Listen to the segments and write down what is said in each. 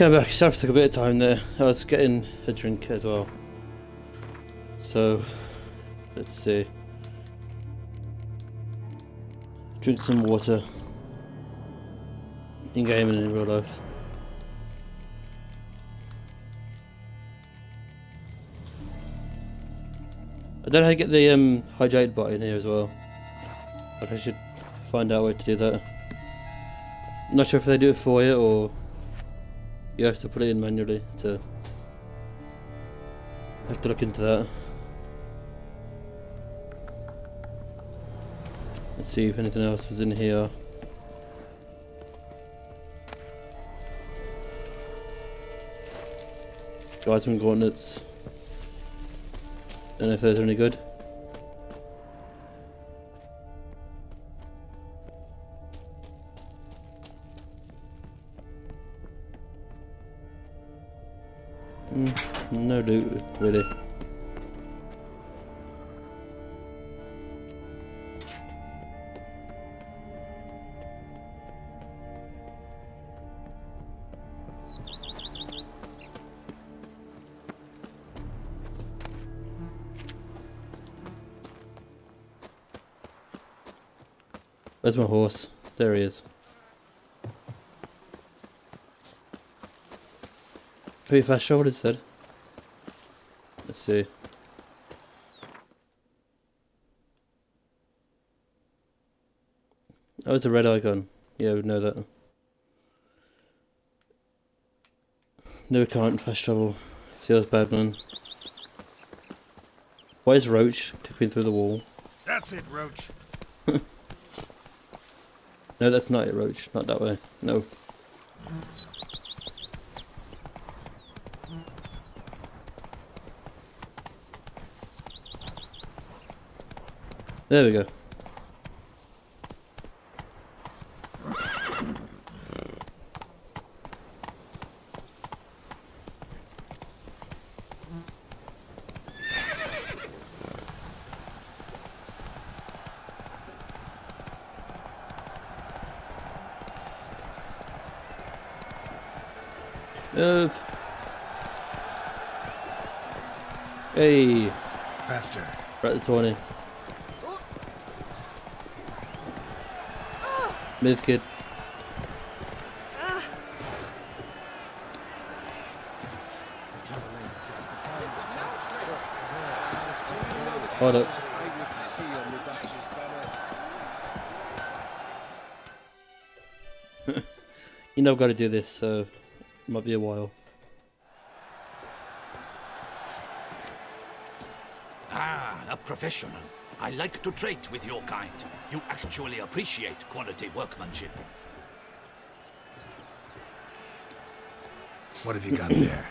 Came back, sorry took a bit of time there. I was getting a drink as well. So, let's see. Drink some water. In game and in real life. I don't know how to get the hydrate button here as well. Like I should find out where to do that. I'm not sure if they do it for you or you have to put it in manually. To have to look into that. Let's see if anything else was in here. Guides and gauntlets. Don't know if those are any good. No loot, really. Where's my horse? There he is. Can we fast travel instead? Let's see. Oh, it's a red icon. Yeah, we know that. No, we can't fast travel. Feels bad, man. Why is Roach tipping through the wall? That's it, Roach. No, that's not it, Roach. Not that way. No. There we go. Move. Hey. Faster. We're at the tourney. Move, kid. Hold up. You know I've got to do this, so it might be a while. Ah, a professional. I like to trade with your kind. You actually appreciate quality workmanship. What have you got there?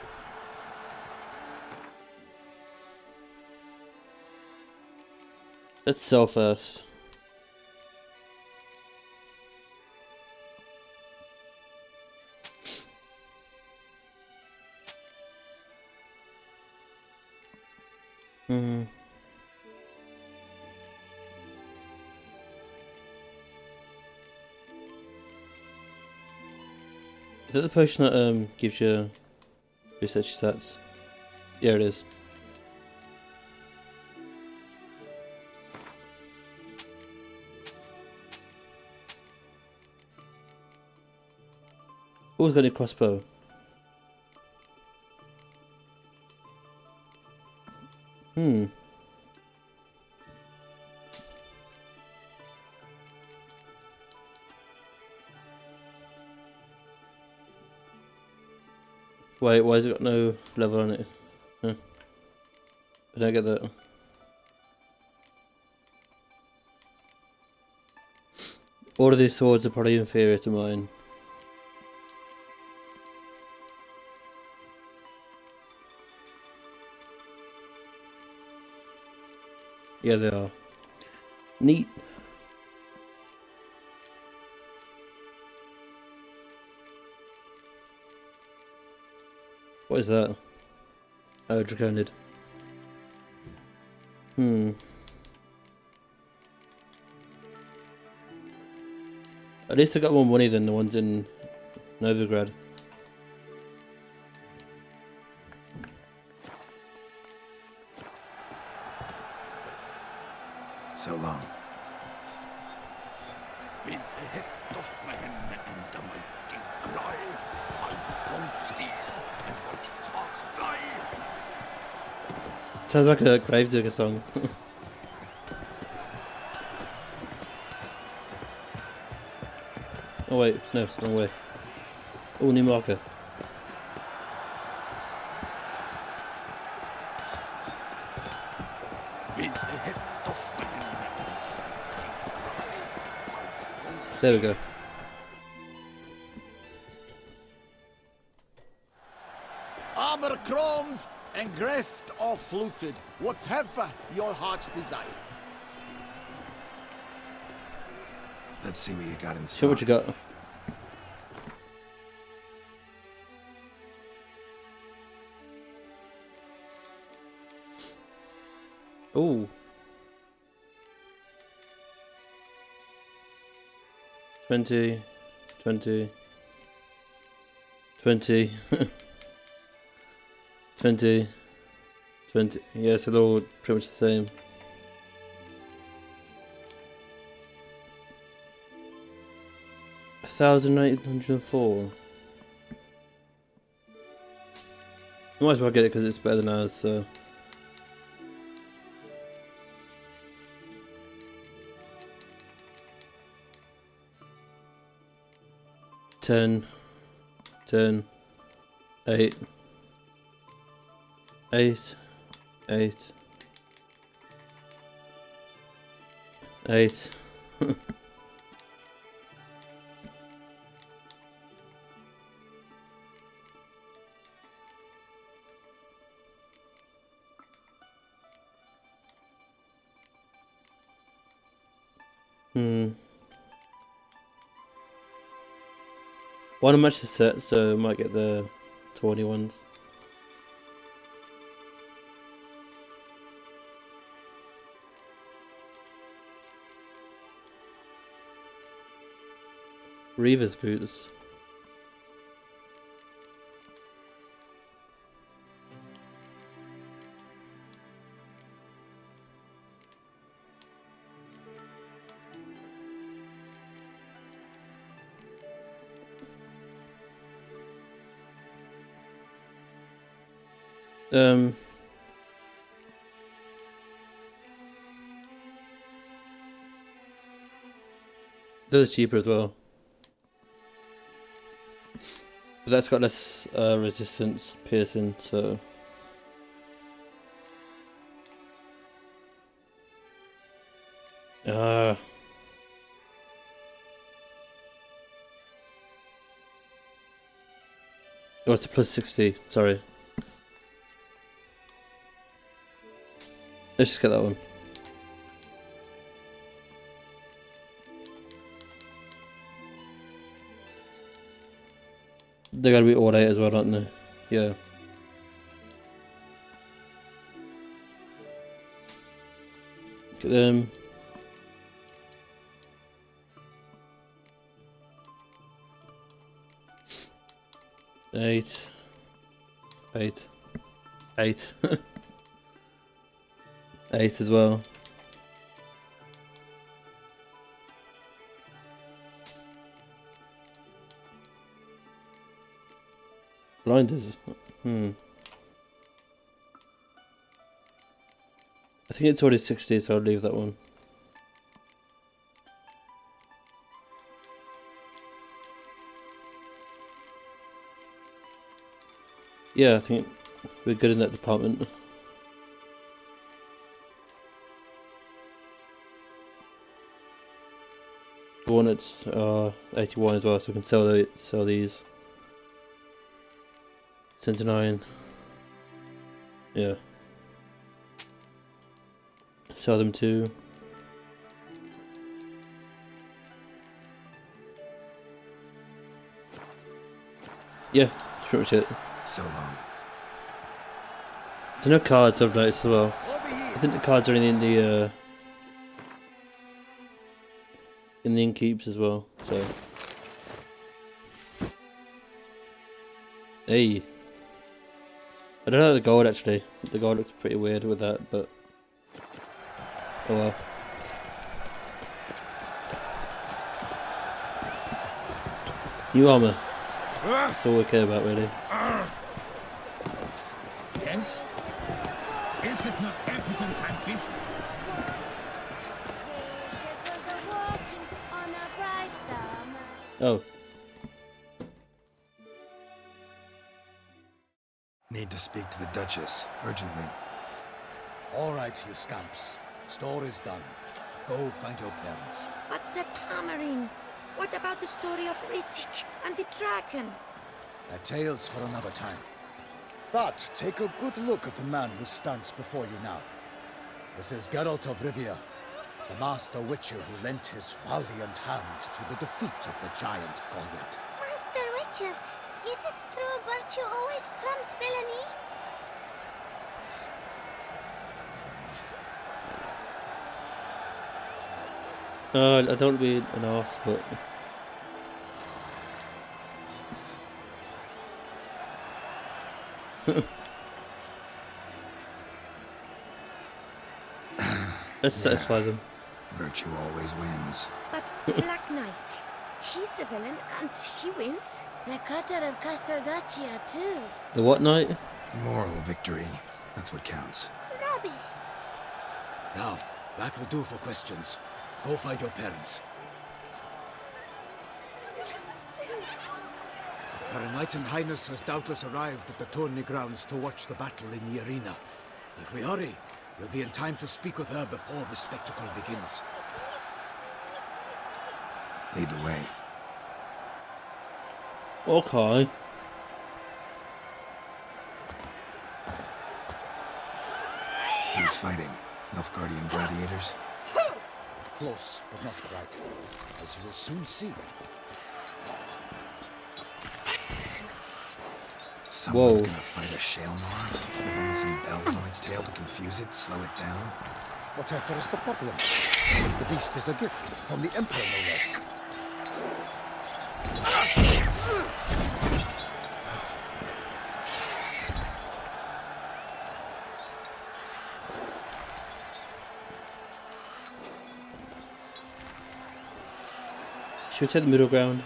Let's sell first. Is that the potion that gives you research stats? Yeah, it is. Who's got a crossbow? Wait, why has it got no level on it? Huh. I don't get that. All of these swords are probably inferior to mine. Yeah, they are. Neat. What is that? Oh, Draconid. At least I got more money than the ones in Novigrad. With the heft of man and the mighty cry, I'll come steal and watch sparks fly. Sounds like a Gravedigger song. Oh wait, no, wrong way. Oh, new marker. With the heft of man. There we go. Armor chromed and greft or fluted, whatever your heart's desire. Let's see what you got in Show stock. what you got. Ooh. 20, 20, 20, 20, 20. Yeah, so they're all pretty much the same. $1,804. I might as well get it because it's better than ours, so. Ten, 8, 8, 8, 8. One of match is set, so I might get the tourney ones. Reaver's boots. That's cheaper as well. But that's got less resistance piercing, so. Oh, it's a plus 60, sorry. Let's just get that one. They gotta be all 8 as well, don't they? Yeah. Get them. Eight. 8 as well. Blinders. I think it's already 60, so I'll leave that one. Yeah, I think we're good in that department. Hornets are 81 as well, so we can sell these. 79. Yeah. Sell them too. Yeah, that's pretty much it. So long. There's no cards I've noticed as well. Over here. I think the cards are in the innkeeps as well, so. Hey. I don't know the gold actually. The gold looks pretty weird with that, but oh well. New armour. That's all we care about, really. Yes? Is it not evident I'm busy? Oh. Need to speak to the Duchess, urgently. All right, you scamps. Store is done. Go find your parents. But the Palmerín, what about the story of Rittik and the dragon? They're tales for another time. But take a good look at the man who stands before you now. This is Geralt of Rivia, the master witcher who lent his valiant hand to the defeat of the giant Goliath. Master Witcher, is it true virtue always trumps villainy? I don't want to be an arse, but... Let's satisfy them. Virtue always wins. But Black Knight, he's a villain and he wins. The cutter of Casteldaccia too. The what knight? Moral victory. That's what counts. Rubbish. Now, that will do for questions. Go find your parents. Her Enlightened Highness has doubtless arrived at the tourney grounds to watch the battle in the arena. If we hurry, we'll be in time to speak with her before the spectacle begins. Lead the way. Okay. Who's fighting? Nilfgaardian gladiators? Close, but not quite. As you will soon see. Someone's Whoa. gonna fight a Shaelmaar with only some bells on its tail to confuse it, slow it down. Whatever is the problem? The beast is a gift from the Emperor, no less. Should we take the middle ground?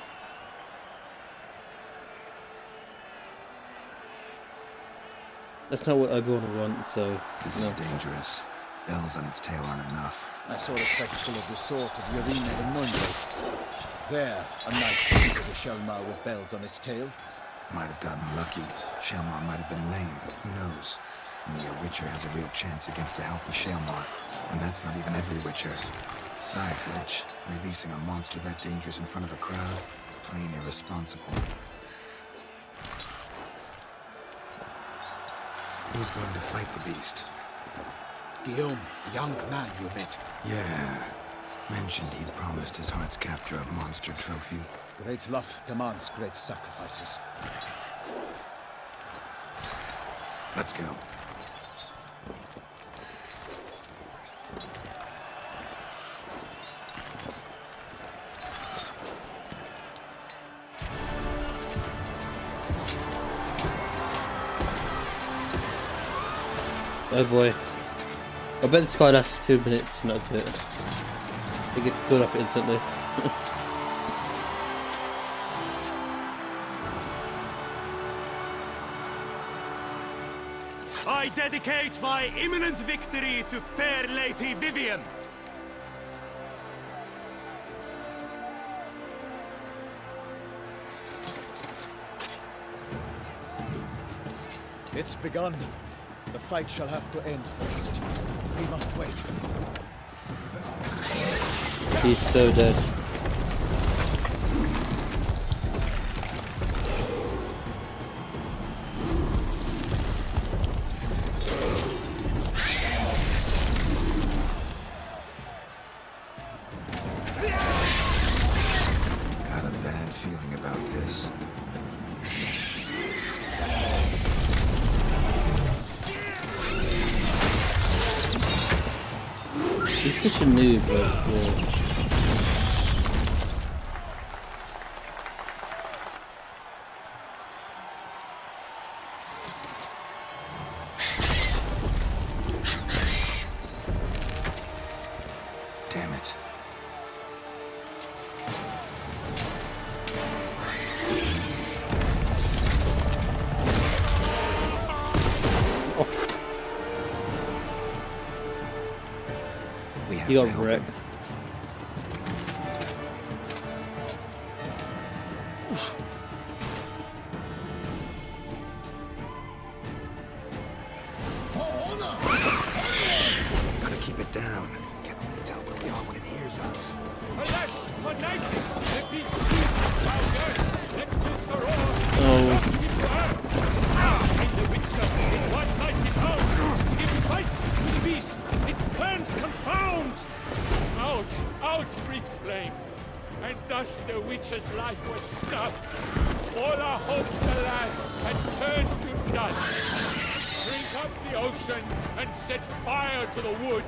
That's not what Obi-Wan wants, so... This no. is dangerous. Bells on its tail aren't enough. I saw a spectacle of the sort at the arena in Nuremberg. There, a knight defeated a Shaelmaar with bells on its tail. Might have gotten lucky. Shaelmaar might have been lame. Who knows? Only a Witcher has a real chance against a healthy Shaelmaar. And that's not even every Witcher. Besides which, releasing a monster that dangerous in front of a crowd, plain irresponsible. Who's going to fight the beast? Guillaume, the young man you met. Yeah. Mentioned he'd promised his heart's capture a monster trophy. Great love demands great sacrifices. Let's go. Oh boy. I bet this guy lasts 2 minutes and that's it. He gets killed off instantly. I dedicate my imminent victory to fair Lady Vivian. It's begun. The fight shall have to end first. We must wait. He's so dead. Got a bad feeling about this. He's such a noob, but yeah. Damn it. have He to got help him. wrecked. Gotta keep it down. Can only tell where we are when it hears us. Alas, for nightly, let these beasts bow down. Let loose a roar. Oh, And the Witcher in one mighty pound to give fight to the beast. Its plans confound. Out, out, brief flame. And thus the Witcher's life was snuffed. All our hopes, alas, had turned to dust. Drink up the ocean and set fire to the wood.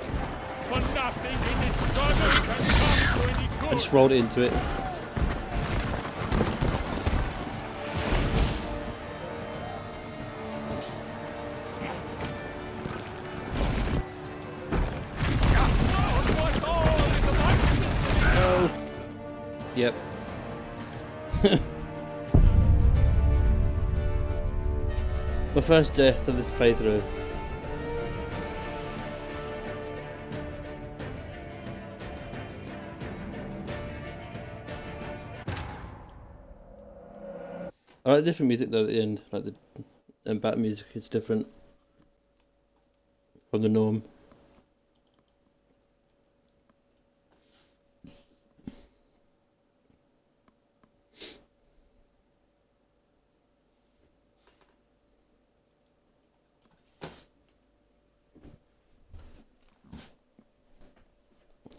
For nothing in this struggle can come to any I good. just rolled into it. What's all in the monsters? Oh. Yep. My first death of this playthrough. I like different music though at the end, like the bat music is different from the norm.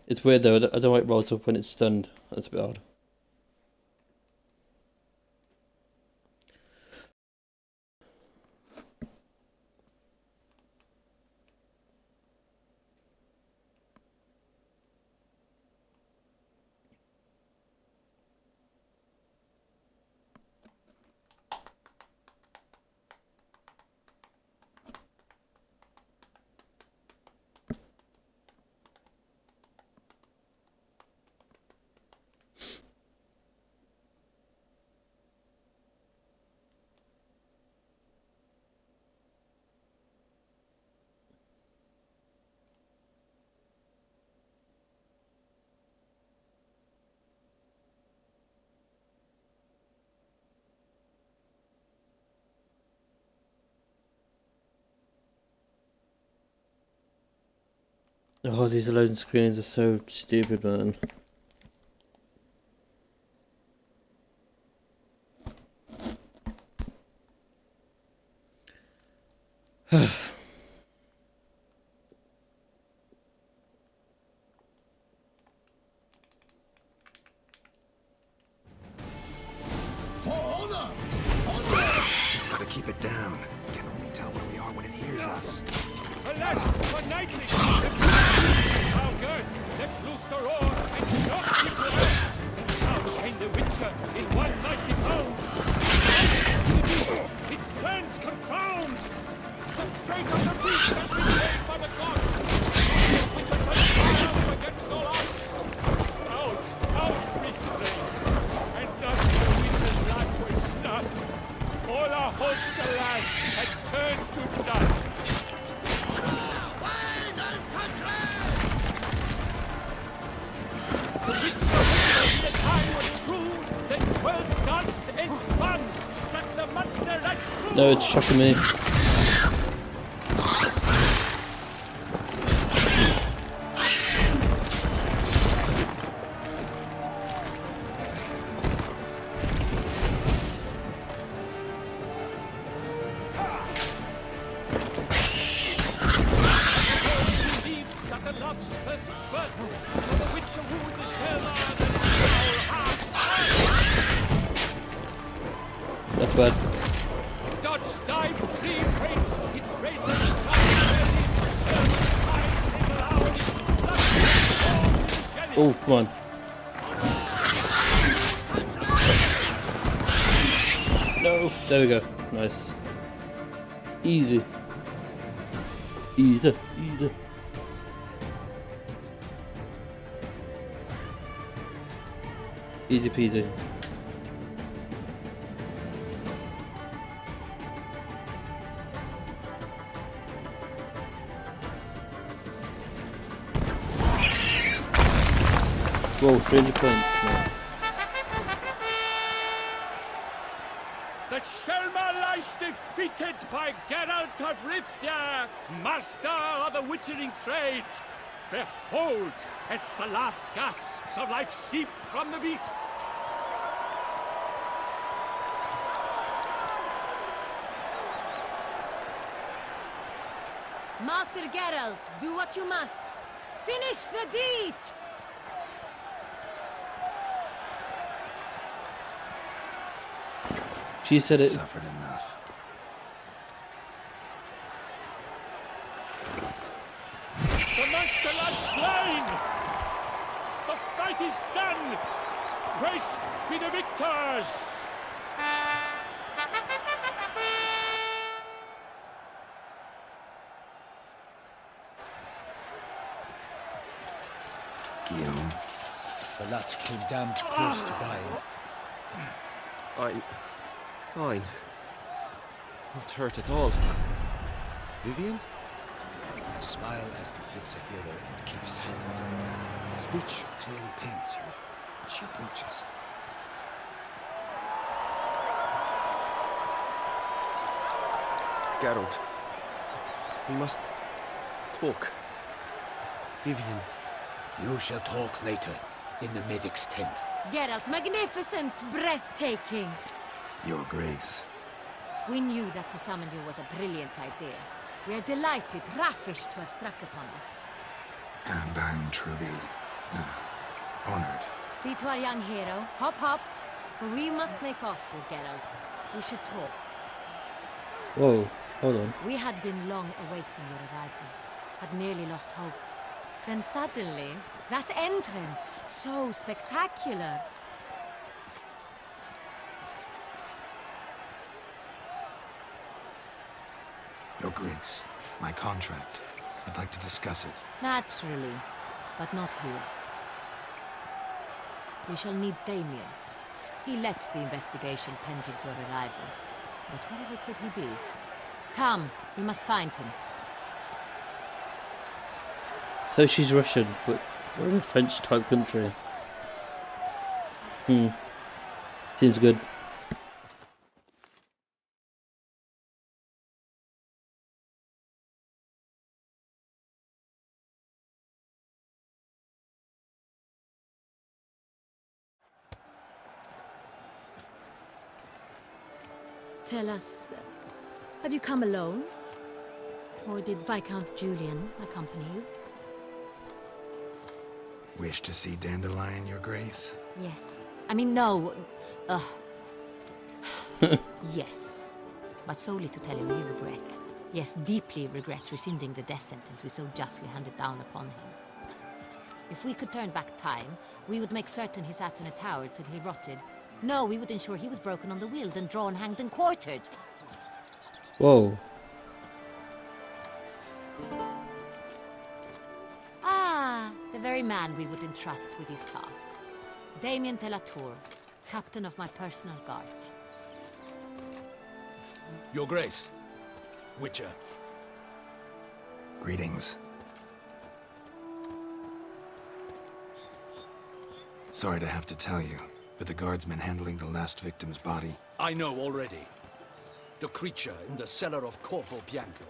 It's weird though, I don't like rolls up when it's stunned. That's a bit odd. Oh, these loading screens are so stupid, man. Gotta keep it down. Can only tell where we are when it hears us. Alas, for nightly, how good, let loose a roar and not keep the earth. Now shine the Witcher in one mighty pound. The beast, its plans confound. The fate of the beast has been laid by the gods. The Witcher shall triumph against all odds. Out, out, brief flame. And thus the Witcher's life was snuffed. All our hopes, alas, had turned to dust. The time was true, then 12 danced and spun, struck the monster right through. No, it's shocking me. That's bad. Dodge, dive, flee, race, its racers, eyes in loud, Oh, come on. No, there we go. Nice. Easy. Easy, easy. Easy peasy. Whoa, 300 points. Nice. The Shaelmaar lies defeated by Geralt of Rivia, master of the witchering trade. Behold, as the last gasps of life seep from the beast. Master Geralt, do what you must. Finish the deed! She said it. Suffered enough. The monster lies slain! The fight is done! Praised be the victors! Guillaume, The lad came damned close to dying. I'm fine. Not hurt at all. Vivian? Smile as befits a hero and keep silent. Speech clearly paints you. She approaches. Geralt. We must talk. Vivian. You shall talk later, in the medic's tent. Geralt, magnificent, breathtaking. Your Grace. We knew that to summon you was a brilliant idea. We are delighted, ravished to have struck upon it. And I'm truly honored. See to our young hero. Hop, hop. For we must make off with Geralt. We should talk. Whoa, hold on. We had been long awaiting your arrival. Had nearly lost hope. Then suddenly, that entrance, so spectacular. Your Grace, my contract. I'd like to discuss it. Naturally, but not here. We shall need Damien. He led the investigation pending your arrival. But wherever could he be? Come, we must find him. So she's Russian, but we're in a French type country. Seems good. Tell us, have you come alone? Or did Viscount Julian accompany you? Wish to see Dandelion, Your Grace? Yes. I mean, no. Yes. But solely to tell him we regret. Yes, deeply regret rescinding the death sentence we so justly handed down upon him. If we could turn back time, we would make certain he sat in a tower till he rotted. No, we would ensure he was broken on the wheel, then drawn, hanged, and quartered. Whoa. Ah, the very man we would entrust with these tasks. Damien de la Tour, captain of my personal guard. Your Grace. Witcher. Greetings. Sorry to have to tell you, but the guardsman handling the last victim's body... I know already. The creature in the cellar of Corvo Bianco.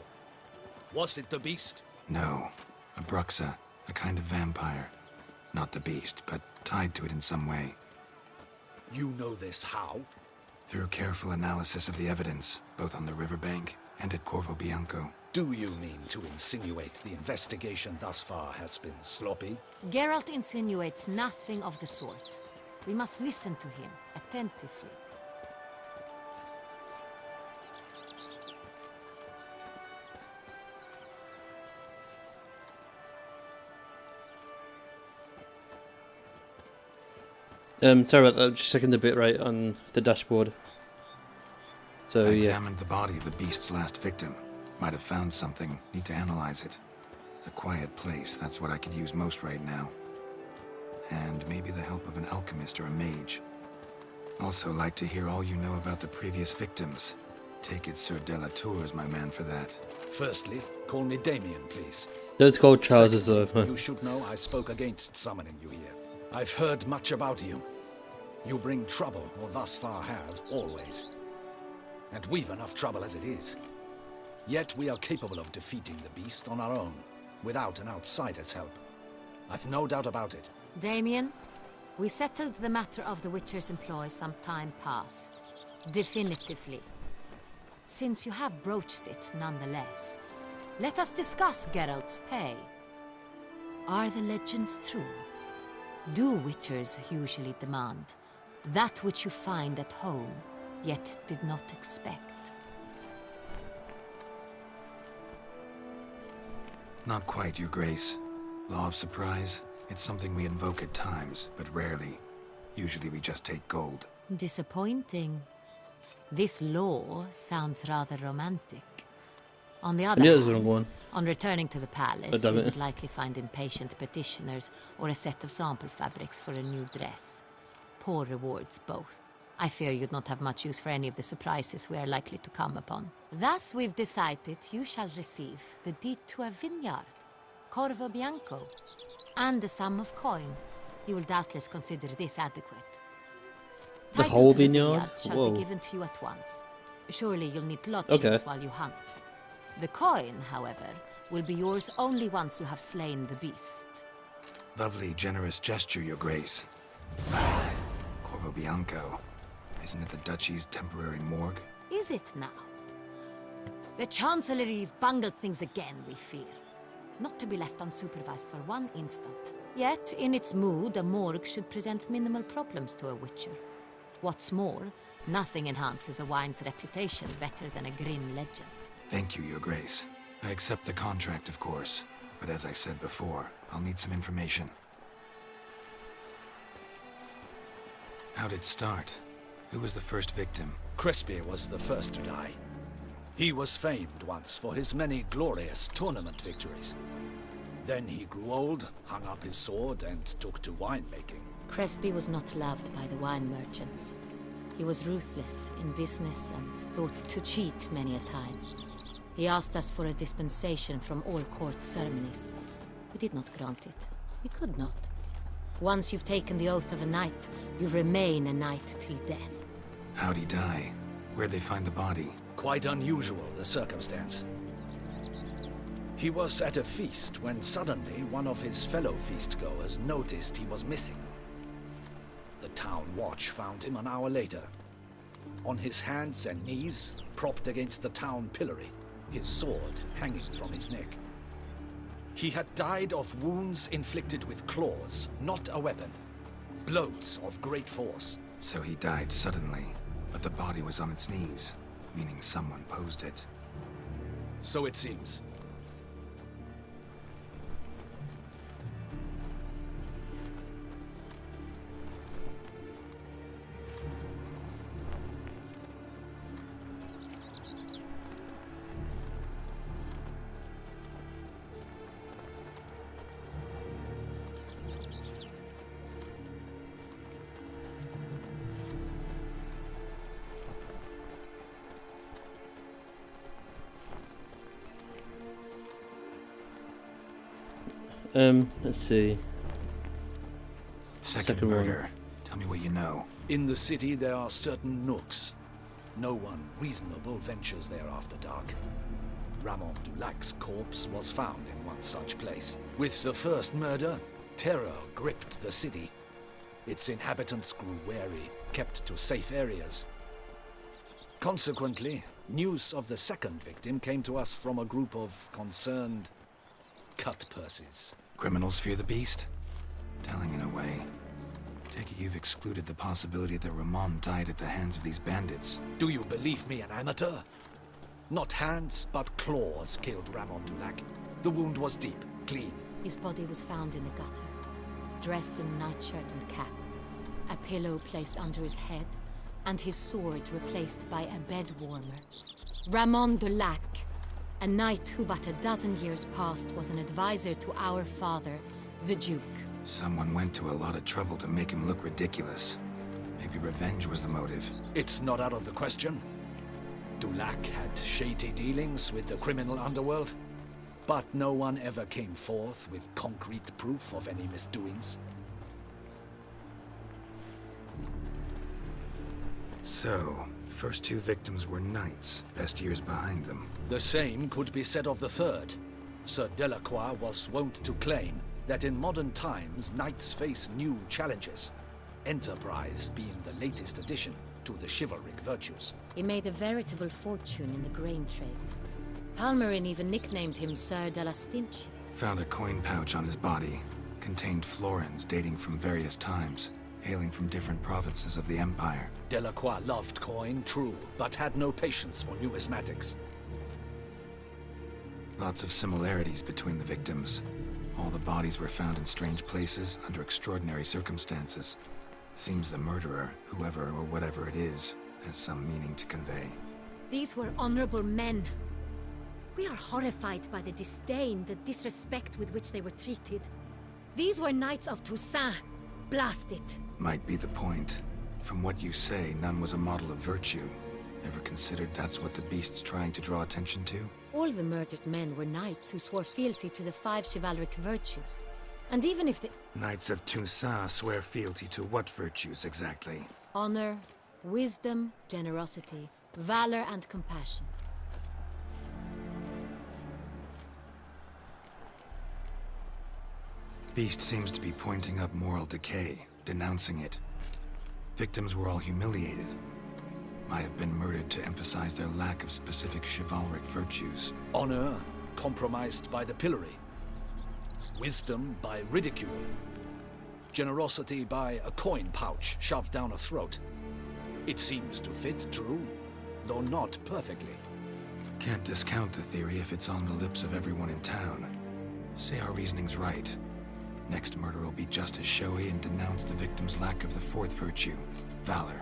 Was it the beast? No. A Bruxa, a kind of vampire. Not the beast, but tied to it in some way. You know this how? Through careful analysis of the evidence, both on the riverbank and at Corvo Bianco. Do you mean to insinuate the investigation thus far has been sloppy? Geralt insinuates nothing of the sort. We must listen to him attentively. Sorry about that, just checking the bitrate on the dashboard. So, I yeah. examined the body of the beast's last victim. Might have found something. Need to analyze it. A quiet place, that's what I could use most right now. And maybe the help of an alchemist or a mage. Also like to hear all you know about the previous victims. Take it Sir de la Tour is my man for that. Firstly, call me Damien, please. Those gold trousers though. Secondly, you should know I spoke against summoning you here. I've heard much about you. You bring trouble, or thus far have, always. And we've enough trouble as it is. Yet we are capable of defeating the beast on our own, without an outsider's help. I've no doubt about it. Damien, we settled the matter of the Witcher's employ some time past. Definitively. Since you have broached it nonetheless, let us discuss Geralt's pay. Are the legends true? Do Witchers usually demand that which you find at home, yet did not expect? Not quite, Your Grace. Law of surprise, it's something we invoke at times, but rarely. Usually we just take gold. Disappointing. This law sounds rather romantic. On the other Yeah, that's the hand, wrong one. on returning to the palace, damn you it. would likely find impatient petitioners or a set of sample fabrics for a new dress. Poor rewards both. I fear you'd not have much use for any of the surprises we are likely to come upon. Thus we've decided you shall receive the deed to a vineyard, Corvo Bianco, and a sum of coin. You will doubtless consider this adequate. The Title whole to the vineyard? shall Whoa. be given to you at once. Surely you'll need lodgings Okay. while you hunt. The coin, however, will be yours only once you have slain the beast. Lovely, generous gesture, Your Grace. Corvo Bianco. Isn't it the Duchy's temporary morgue? Is it now? The Chancellery's bungled things again, we fear. Not to be left unsupervised for one instant. Yet, in its mood, a morgue should present minimal problems to a Witcher. What's more, nothing enhances a wine's reputation better than a grim legend. Thank you, Your Grace. I accept the contract, of course. But as I said before, I'll need some information. How'd it start? Who was the first victim? Crespi was the first to die. He was famed once for his many glorious tournament victories. Then he grew old, hung up his sword, and took to winemaking. Crespi was not loved by the wine merchants. He was ruthless in business and thought to cheat many a time. He asked us for a dispensation from all court ceremonies. We did not grant it. We could not. Once you've taken the oath of a knight, you remain a knight till death. How'd he die? Where'd they find the body? Quite unusual, the circumstance. He was at a feast when suddenly one of his fellow feastgoers noticed he was missing. The town watch found him an hour later, on his hands and knees, propped against the town pillory, his sword hanging from his neck. He had died of wounds inflicted with claws, not a weapon. Blows of great force. So he died suddenly, but the body was on its knees, meaning someone posed it. So it seems. Let's see. Second Second one. murder. Tell me what you know. In the city there are certain nooks. No one reasonable ventures there after dark. Ramon Dulac's corpse was found in one such place. With the first murder, terror gripped the city. Its inhabitants grew wary, kept to safe areas. Consequently, news of the second victim came to us from a group of concerned cut-purses. Criminals fear the beast? Telling in a way. Take it you've excluded the possibility that Ramon died at the hands of these bandits. Do you believe me an amateur? Not hands, but claws killed Ramon Dulac. The wound was deep, clean. His body was found in the gutter, dressed in nightshirt and cap, a pillow placed under his head, and his sword replaced by a bed warmer. Ramon Dulac, a knight who but a dozen years past was an advisor to our father, the Duke. Someone went to a lot of trouble to make him look ridiculous. Maybe revenge was the motive. It's not out of the question. Dulac had shady dealings with the criminal underworld, but no one ever came forth with concrete proof of any misdoings. So, first two victims were knights, best years behind them. The same could be said of the third. Sir Delacroix was wont to claim that in modern times knights face new challenges, enterprise being the latest addition to the chivalric virtues. He made a veritable fortune in the grain trade. Palmerín even nicknamed him Sir de la Stinchi. Found a coin pouch on his body. Contained florins dating from various times, hailing from different provinces of the Empire. Delacroix loved coin, true, but had no patience for numismatics. Lots of similarities between the victims. All the bodies were found in strange places under extraordinary circumstances. Seems the murderer, whoever or whatever it is, has some meaning to convey. These were honorable men. We are horrified by the disdain, the disrespect with which they were treated. These were knights of Toussaint. Blast it. Might be the point. From what you say, none was a model of virtue. Ever considered that's what the beast's trying to draw attention to? All the murdered men were knights who swore fealty to the 5 chivalric virtues. And even if the Knights of Toussaint swear fealty to what virtues exactly? honor, wisdom, generosity, valor, and compassion. Beast seems to be pointing up moral decay, denouncing it. Victims were all humiliated. Might have been murdered to emphasize their lack of specific chivalric virtues. Honor compromised by the pillory. Wisdom by ridicule. Generosity by a coin pouch shoved down a throat. It seems to fit true, though not perfectly. Can't discount the theory if it's on the lips of everyone in town. Say our reasoning's right. Next murder will be just as showy and denounce the victim's lack of the 4th virtue, valor.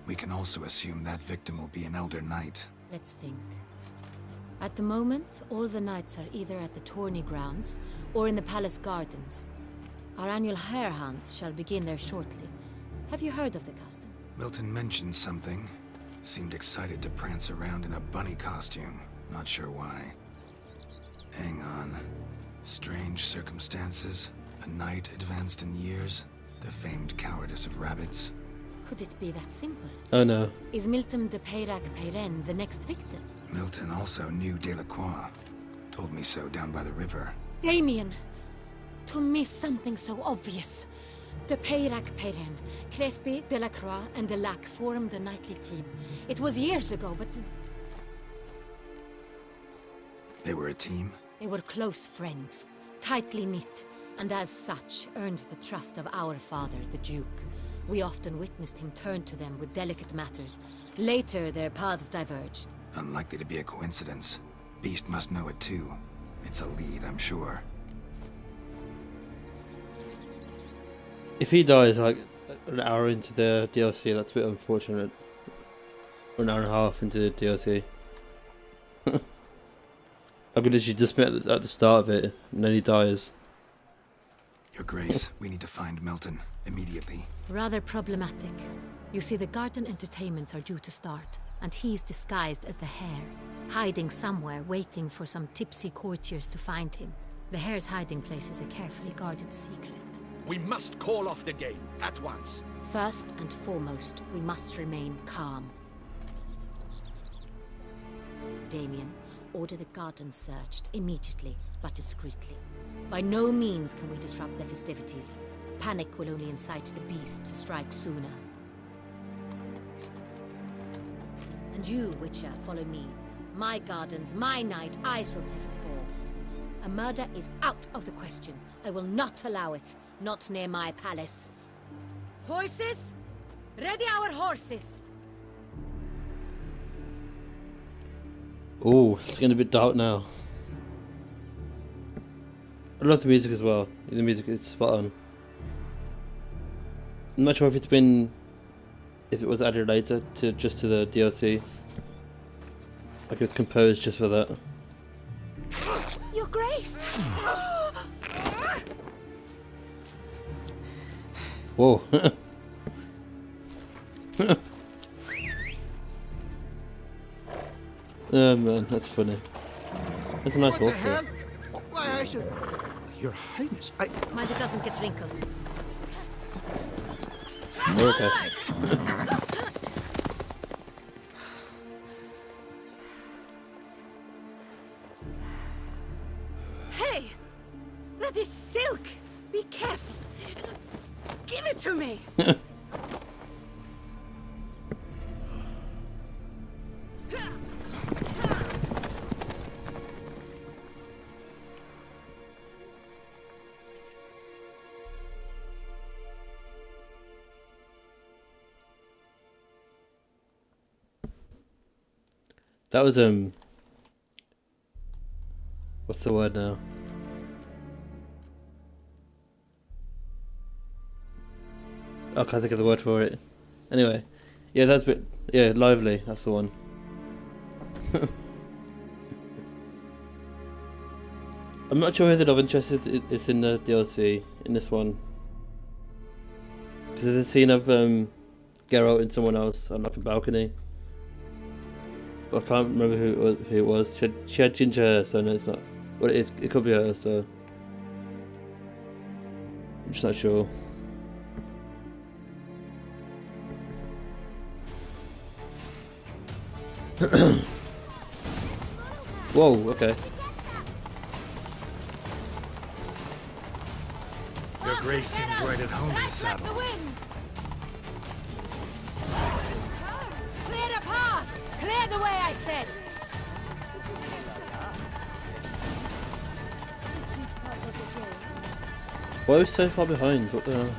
We can also assume that victim will be an elder knight. Let's think. At the moment, all the knights are either at the tourney grounds or in the palace gardens. Our annual hare hunt shall begin there shortly. Have you heard of the custom? Milton mentioned something. Seemed excited to prance around in a bunny costume. Not sure why. Hang on. Strange circumstances. A knight advanced in years. The famed cowardice of rabbits. Could it be that simple? Oh no. Is Milton de Palmerín the next victim? Milton also knew Delacroix. Told me so down by the river. Damien! To miss something so obvious. De Palmerín, Crespi, Delacroix, and Delac formed a knightly team. It was years ago, but They were a team? they were close friends, tightly knit, and as such earned the trust of our father, the Duke. We often witnessed him turn to them with delicate matters. Later, their paths diverged. Unlikely to be a coincidence. Beast must know it too. It's a lead, I'm sure. If he dies like an hour into the DLC, that's a bit unfortunate. Or an hour and a half into the DLC. I could literally just met at the start of it, and then he dies. Your Grace, we need to find Milton immediately. Rather problematic. You see, the garden entertainments are due to start, and he's disguised as the hare, hiding somewhere, waiting for some tipsy courtiers to find him. The hare's hiding place is a carefully guarded secret. We must call off the game at once. First and foremost, we must remain calm. Damien, order the garden searched immediately, but discreetly. By no means can we disrupt the festivities. Panic will only incite the beast to strike sooner. And you, Witcher, follow me. My gardens, my night, I shall take the fall. A murder is out of the question. I will not allow it. Not near my palace. Horses? Ready our horses! Oh, it's getting a bit dark now. I love the music as well. The music is spot on. I'm not sure if it was added later to the DLC. Like it was composed just for that. Your Grace! Whoa. Oh man, that's funny. That's a nice horse there. Why, I should... Your Highness, Mind it doesn't get wrinkled. Okay. me! That was what's the word now? I can't think of the word for it. Anyway, yeah, that's a bit, yeah, lively. That's the one. I'm not sure whether I'm interested. It's in the DLC in this one because there's a scene of Geralt and someone else on like a balcony. I can't remember who it was. She had ginger hair, so no, it's not. Well, it could be her, so I'm just not sure. Whoa, okay. Your grace seems right at home in the saddle. Clear the path! Clear the way, I said! Why are we so far behind? What the hell?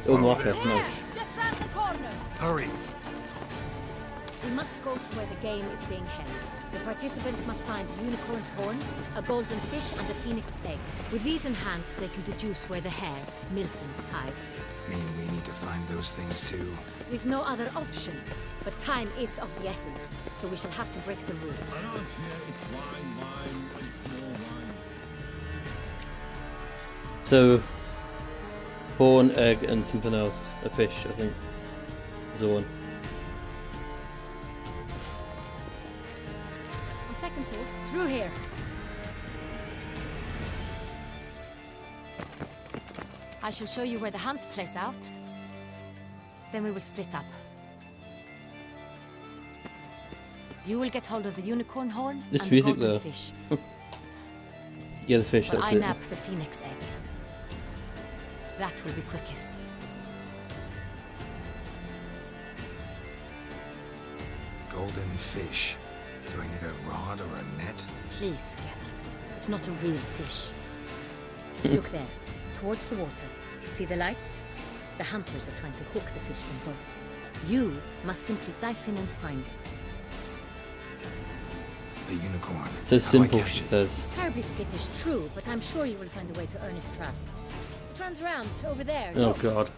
Oh, marker, nice. Just round the corner! Hurry! We must go to where the game is being held. The participants must find a unicorn's horn, a golden fish, and a phoenix egg. With these in hand, they can deduce where the hare, Milton, hides. Mean we need to find those things too. We've no other option, but time is of the essence, so we shall have to break the rules. Around here, it's wine, wine, and more wine. So, horn, egg, and something else. A fish, I think. Is the one. On second thought, through here. I shall show you where the hunt plays out. Then we will split up. You will get hold of the unicorn horn This and the music golden though. fish, Yeah, the fish, while that's I it. nab the phoenix egg. That will be quickest. Golden fish. Do I need a rod or a net? Please, Geralt. It's not a real fish. Look there, towards the water. See the lights? The hunters are trying to hook the fish from boats. You must simply dive in and find it. The unicorn. So How do I simple, catch she it? says. It's terribly skittish, true, but I'm sure you will find a way to earn its trust. It runs round over there. Oh Look. god.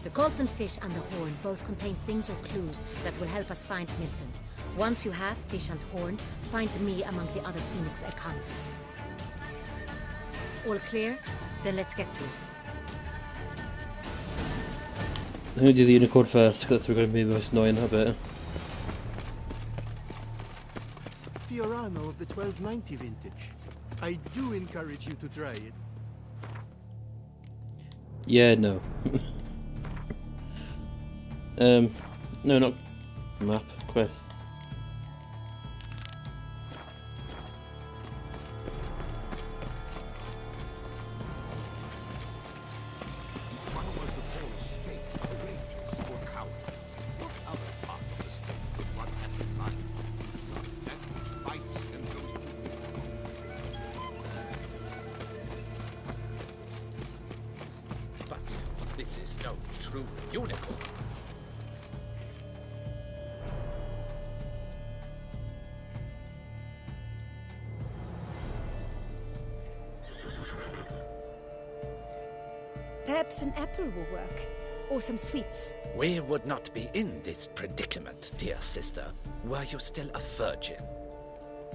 The golden fish and the horn both contain things or clues that will help us find Milton. Once you have fish and horn, find me among the other phoenix egg hunters. All clear? Then let's get to it. I'm gonna do the unicorn first, because that's going to be the most annoying bit. Fiorano of the 1290 vintage. I do encourage you to try it. Yeah, no. No, not map, quests. One was the whole state, courageous or coward. What other part of the state would one have in mind? Not that which fights and goes to war on the state. But this is no true unicorn. Perhaps an apple will work. Or some sweets. We would not be in this predicament, dear sister, were you still a virgin.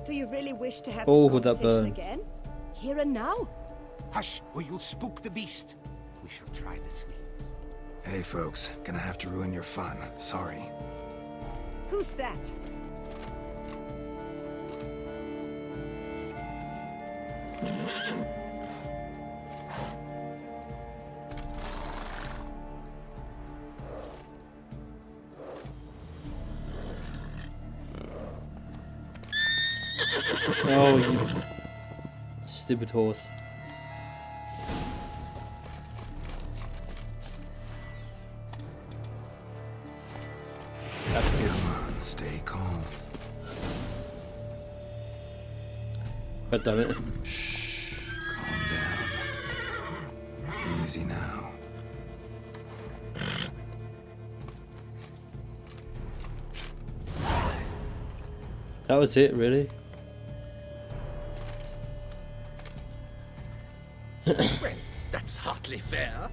Do you really wish to have Oh, this would that conversation burn. again? Here and now? Hush, or you'll spook the beast. We shall try the sweets. Hey folks, gonna have to ruin your fun. Sorry. Who's that? Oh, you stupid horse. Come on, stay calm. God damn it. Shh, calm down. Easy now. That was it, really? Well, that's hardly fair.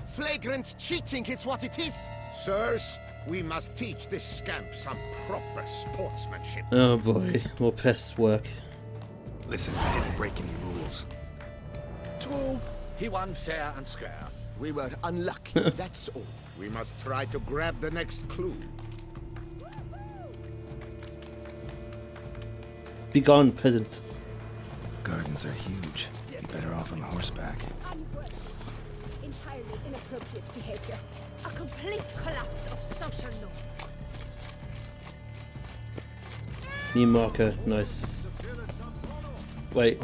Flagrant cheating is what it is. Sirs, we must teach this scamp some proper sportsmanship. Oh boy, more pest work. Listen, I didn't break any rules. True, he won fair and square. We were unlucky, that's all. We must try to grab the next clue. Be gone, peasant. Gardens are huge. Be better off on horseback. Entirely inappropriate behavior. A complete collapse of social norms. New marker, nice. Wait,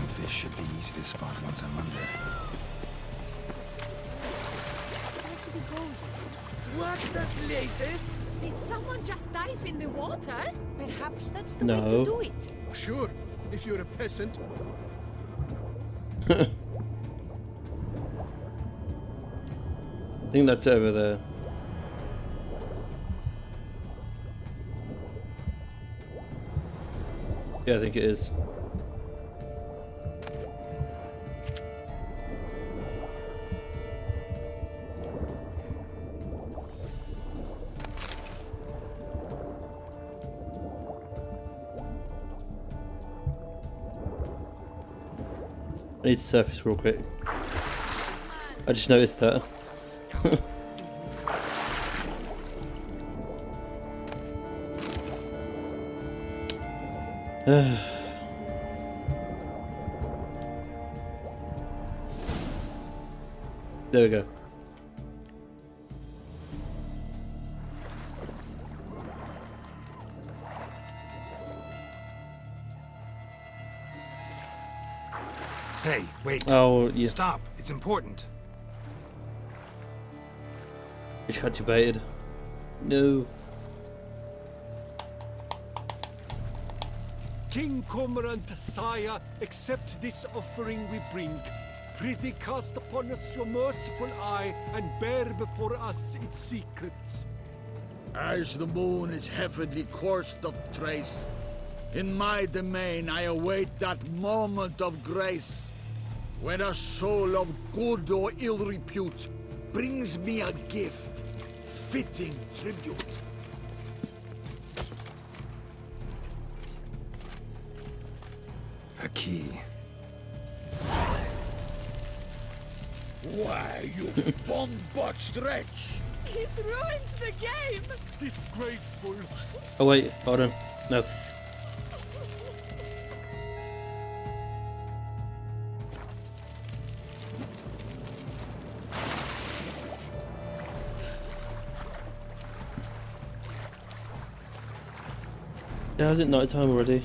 And fish should be easy to spot once I'm under. What the blazes? Did someone just dive in the water? Perhaps that's the No. way to do it. Sure, if you're a peasant. I think that's it over there. Yeah, I think it is. I need to surface real quick. I just noticed that. There we go. Hey, wait. Oh, yeah. Stop. It's important. It's got you baited. No. King Cormorant, sire, accept this offering we bring. Prithee cast upon us your merciful eye, and bear before us its secrets. As the moon is heavenly coursed of trace, in my domain I await that moment of grace, when a soul of good or ill repute brings me a gift, fitting tribute. A key. Why, you bomb-botched wretch! He's ruined the game! Disgraceful. Oh wait, hold on. No. Yeah, is it night time already?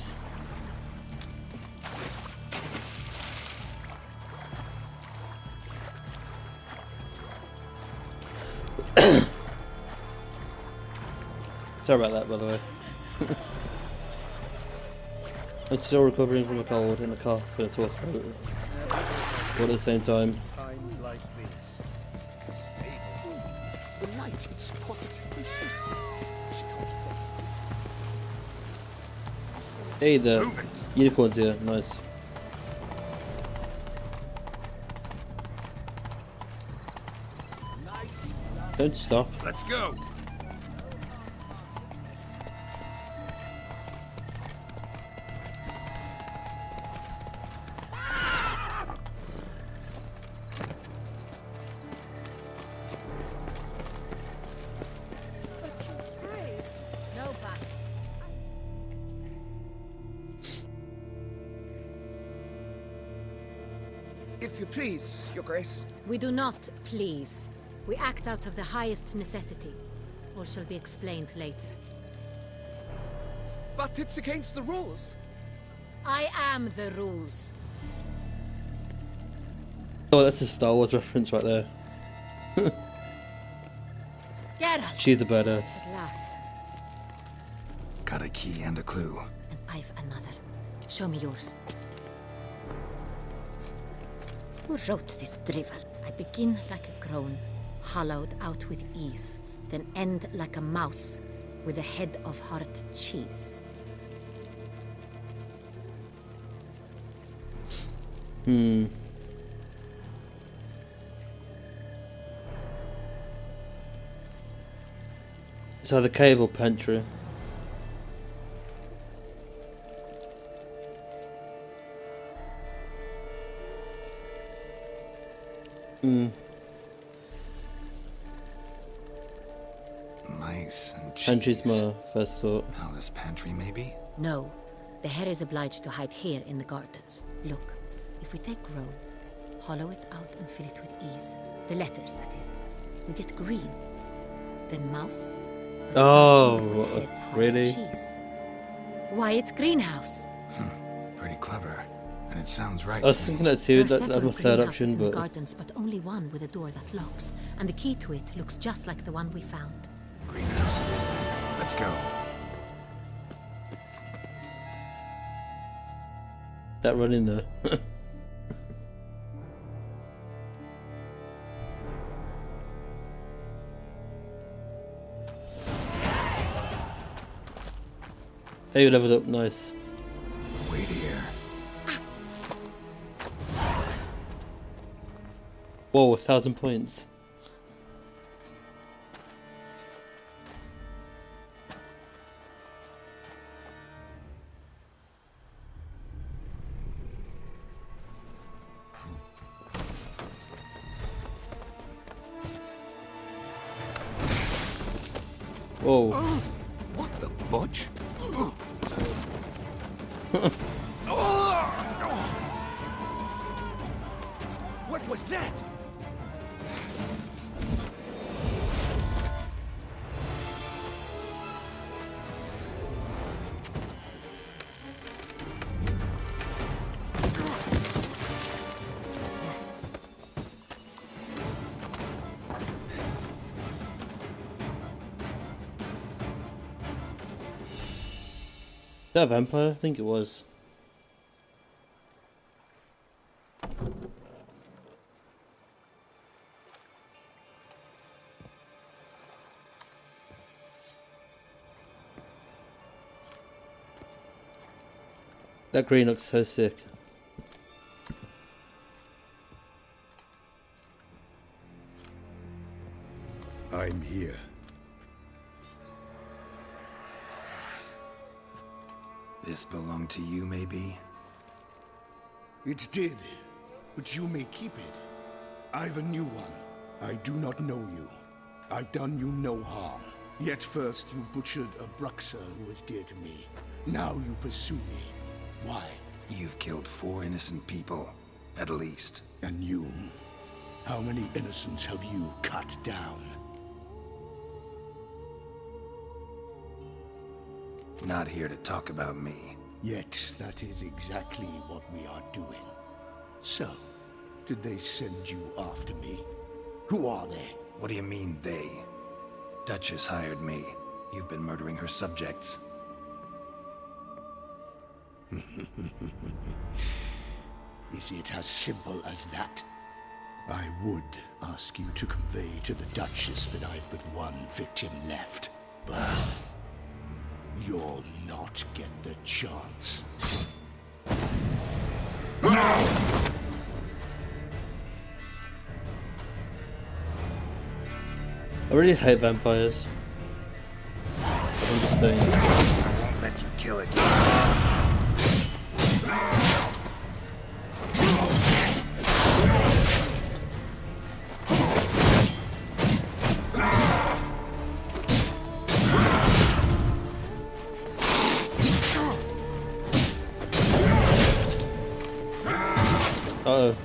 Sorry about that, by the way. I'm still recovering from a cold and a cough and a sore throat. All at the same time. Times like this. The light, it's positively useless. She can't possibly. Hey, the unicorns here, nice. Don't stop. Let's go. No buts. If you please, Your Grace. We do not please. We act out of the highest necessity. All shall be explained later. But it's against the rules. I am the rules. Oh, that's a Star Wars reference right there. Geralt! She's a badass. At last. Got a key and a clue. And I've another. Show me yours. Who wrote this drivel? I begin like a crone, hollowed out with ease, then end like a mouse, with a head of hard cheese. It's either cave or pantry. Mice and cheese. Pantry's my first thought. Palace pantry, maybe? No, the hare is obliged to hide here in the gardens. Look, if we take row, hollow it out and fill it with ease. The letters, that is. We get green. Then mouse. but starting with head's hard really? cheese. Why, it's greenhouse. Pretty clever. And it sounds right I was to thinking me. that too. There are That's several my third greenhouses option, in the but gardens, but only one with a door that locks, and the key to it looks just like the one we found. Greenhouse it is then. Let's go. that run in there. Hey, you leveled up, nice. Wait here. Whoa, 1,000 points. Whoa. What the butch? What was that? Is that a vampire? I think it was. That green looks so sick. I'm here. This belonged to you, maybe? It did, but you may keep it. I've a new one. I do not know you. I've done you no harm. Yet first you butchered a Bruxa who was dear to me. Now you pursue me. Why? You've killed 4 innocent people, at least. And you? How many innocents have you cut down? Not here to talk about me. Yet that is exactly what we are doing. So, did they send you after me? Who are they? What do you mean, they? Duchess hired me. You've been murdering her subjects. Is it as simple as that? I would ask you to convey to the Duchess that I've but one victim left, but you'll not get the chance. I really hate vampires. I'm just saying. I won't let you kill it. Uh-oh.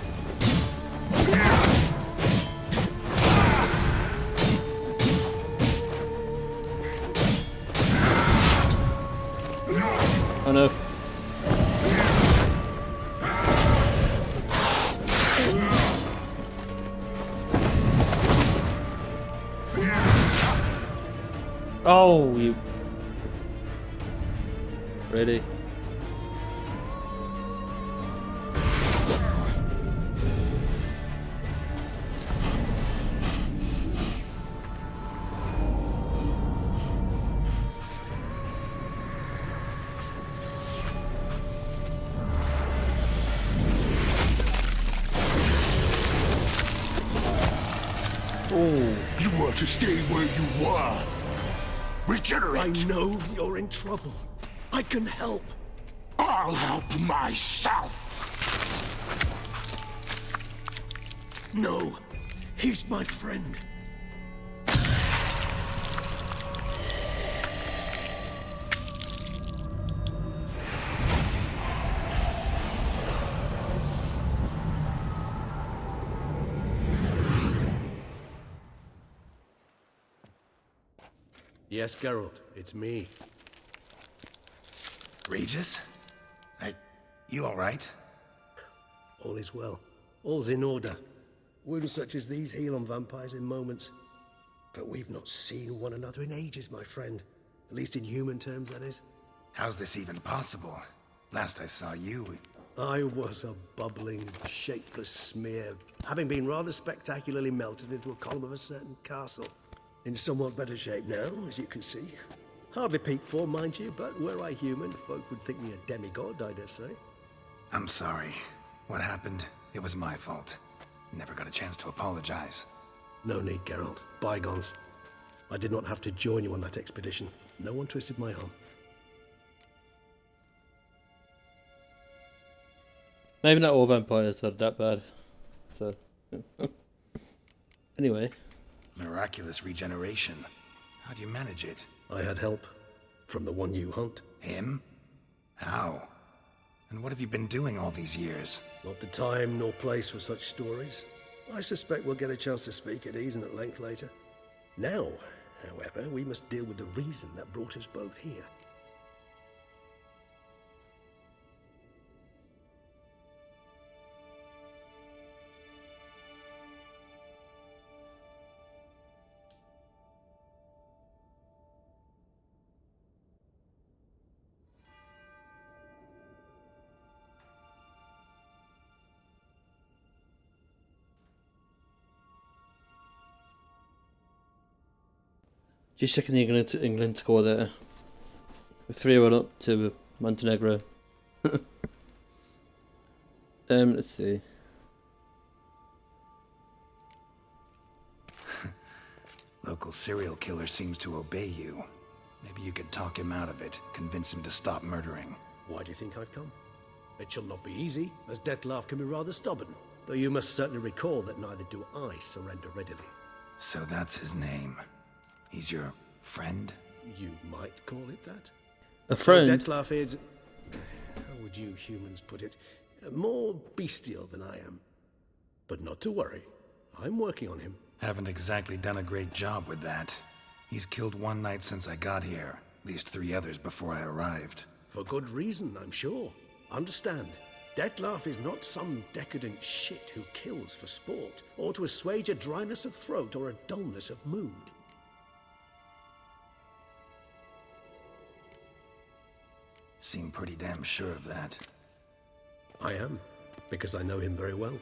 Oh, you. Really? You were to stay where you were. Regenerate. I know you're in trouble. I can help. I'll help myself. No, he's my friend. Yes, Geralt, it's me. Regis? You alright? All is well. All's in order. Wounds such as these heal on vampires in moments. But we've not seen one another in ages, my friend. At least in human terms, that is. How's this even possible? Last I saw you... I was a bubbling, shapeless smear, having been rather spectacularly melted into a column of a certain castle. In somewhat better shape now, as you can see. Hardly peak form, mind you, but were I human, folk would think me a demigod, I dare say. I'm sorry. What happened? It was my fault. Never got a chance to apologize. No need, Geralt. Bygones. I did not have to join you on that expedition. No one twisted my arm. Maybe not all vampires are that bad. So, anyway. Miraculous regeneration. How do you manage it? I had help. From the one you hunt. Him? How? And what have you been doing all these years? Not the time nor place for such stories. I suspect we'll get a chance to speak at ease and at length later. Now, however, we must deal with the reason that brought us both here. Just checking the England score there. 3-1 up to Montenegro. Let's see. Local serial killer seems to obey you. Maybe you could talk him out of it, convince him to stop murdering. Why do you think I've come? It shall not be easy, as Dettlaff can be rather stubborn. Though you must certainly recall that neither do I surrender readily. So that's his name. He's your friend? You might call it that. A friend? Dettlaff is... how would you humans put it? More bestial than I am. But not to worry. I'm working on him. Haven't exactly done a great job with that. He's killed one knight since I got here. At least 3 others before I arrived. For good reason, I'm sure. Understand, Dettlaff is not some decadent shit who kills for sport, or to assuage a dryness of throat or a dullness of mood. Seem pretty damn sure of that. I am, because I know him very well.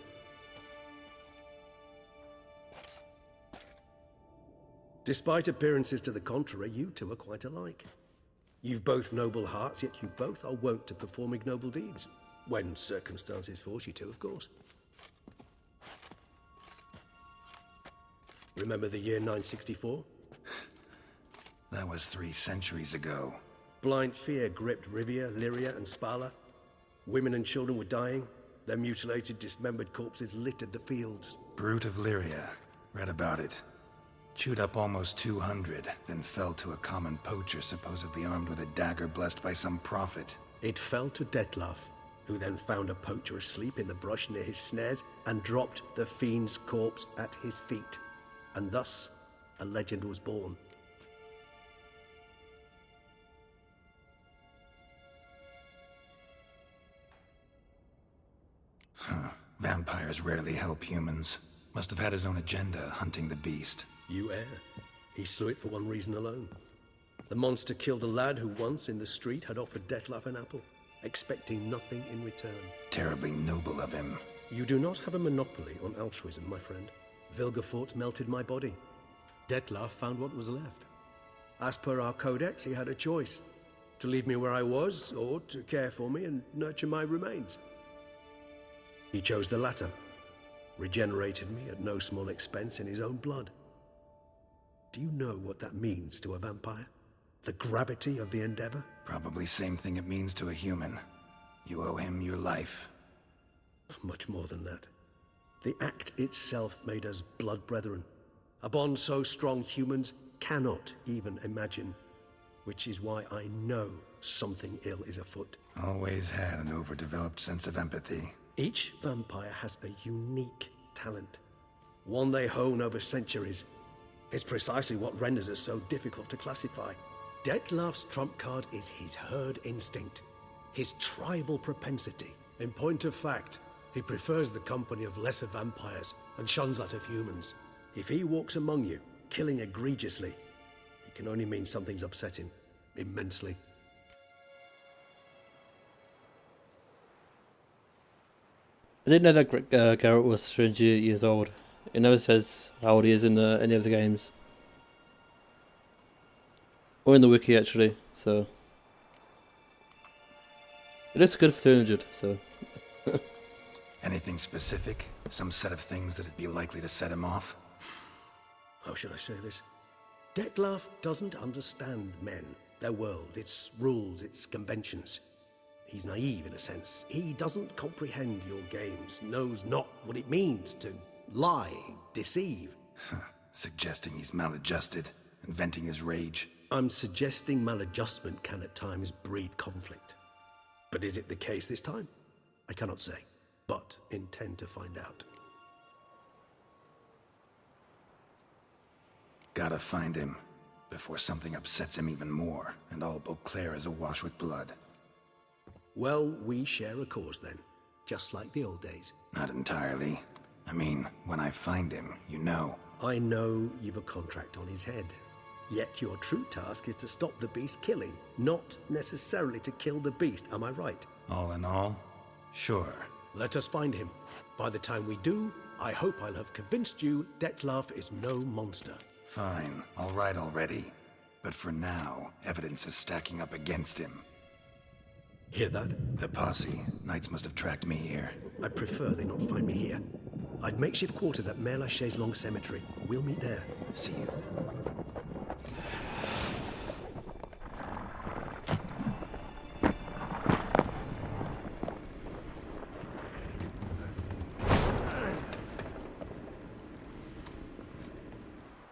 Despite appearances to the contrary, you two are quite alike. You've both noble hearts, yet you both are wont to perform ignoble deeds. When circumstances force you to, of course. Remember the year 964? That was 3 centuries ago. Blind fear gripped Rivia, Lyria, and Spala. Women and children were dying. Their mutilated, dismembered corpses littered the fields. Brute of Lyria. Read about it. Chewed up almost 200, then fell to a common poacher supposedly armed with a dagger blessed by some prophet. It fell to Dettlaff, who then found a poacher asleep in the brush near his snares and dropped the fiend's corpse at his feet. And thus, a legend was born. Vampires rarely help humans. Must have had his own agenda, hunting the beast. You err. He slew it for one reason alone. The monster killed a lad who once in the street had offered Detlef an apple, expecting nothing in return. Terribly noble of him. You do not have a monopoly on altruism, my friend. Vilgefortz melted my body. Detlef found what was left. As per our codex, he had a choice: to leave me where I was, or to care for me and nurture my remains. He chose the latter, regenerated me at no small expense in his own blood. Do you know what that means to a vampire? The gravity of the endeavor? Probably same thing it means to a human. You owe him your life. Much more than that. The act itself made us blood brethren. A bond so strong humans cannot even imagine. Which is why I know something ill is afoot. Always had an overdeveloped sense of empathy. Each vampire has a unique talent. One they hone over centuries. It's precisely what renders it so difficult to classify. Detlef's trump card is his herd instinct, his tribal propensity. In point of fact, he prefers the company of lesser vampires and shuns that of humans. If he walks among you, killing egregiously, it can only mean something's upset him immensely. I didn't know that Geralt was 300 years old. It never says how old he is in any of the games. Or in the wiki, actually, so... It looks good for 300, so... Anything specific? Some set of things that'd be likely to set him off? How should I say this? Detlef doesn't understand men, their world, its rules, its conventions. He's naive in a sense. He doesn't comprehend your games, knows not what it means to lie, deceive. Suggesting he's maladjusted and venting his rage. I'm suggesting maladjustment can at times breed conflict. But is it the case this time? I cannot say, but intend to find out. Gotta find him before something upsets him even more and all Beauclair is awash with blood. Well, we share a cause then, just like the old days. Not entirely. I mean, when I find him, you know. I know you've a contract on his head. Yet your true task is to stop the beast killing, not necessarily to kill the beast, am I right? All in all, sure. Let us find him. By the time we do, I hope I'll have convinced you Detlef is no monster. Fine, all right already. But for now, evidence is stacking up against him. Hear that? The posse. Knights must have tracked me here. I prefer they not find me here. I've makeshift quarters at Mère Lachaise Long Cemetery. We'll meet there. See you.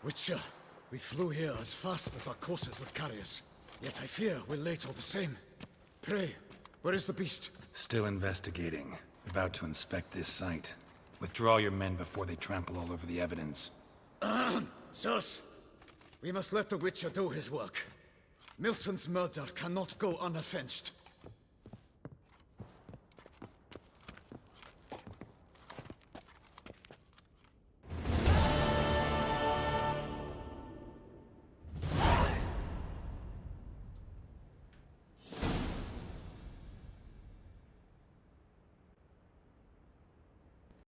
Witcher, we flew here as fast as our courses would carry us. Yet I fear we're late all the same. Pray, where is the beast? Still investigating. About to inspect this site. Withdraw your men before they trample all over the evidence. Sirs, we must let the Witcher do his work. Milton's murder cannot go unavenged.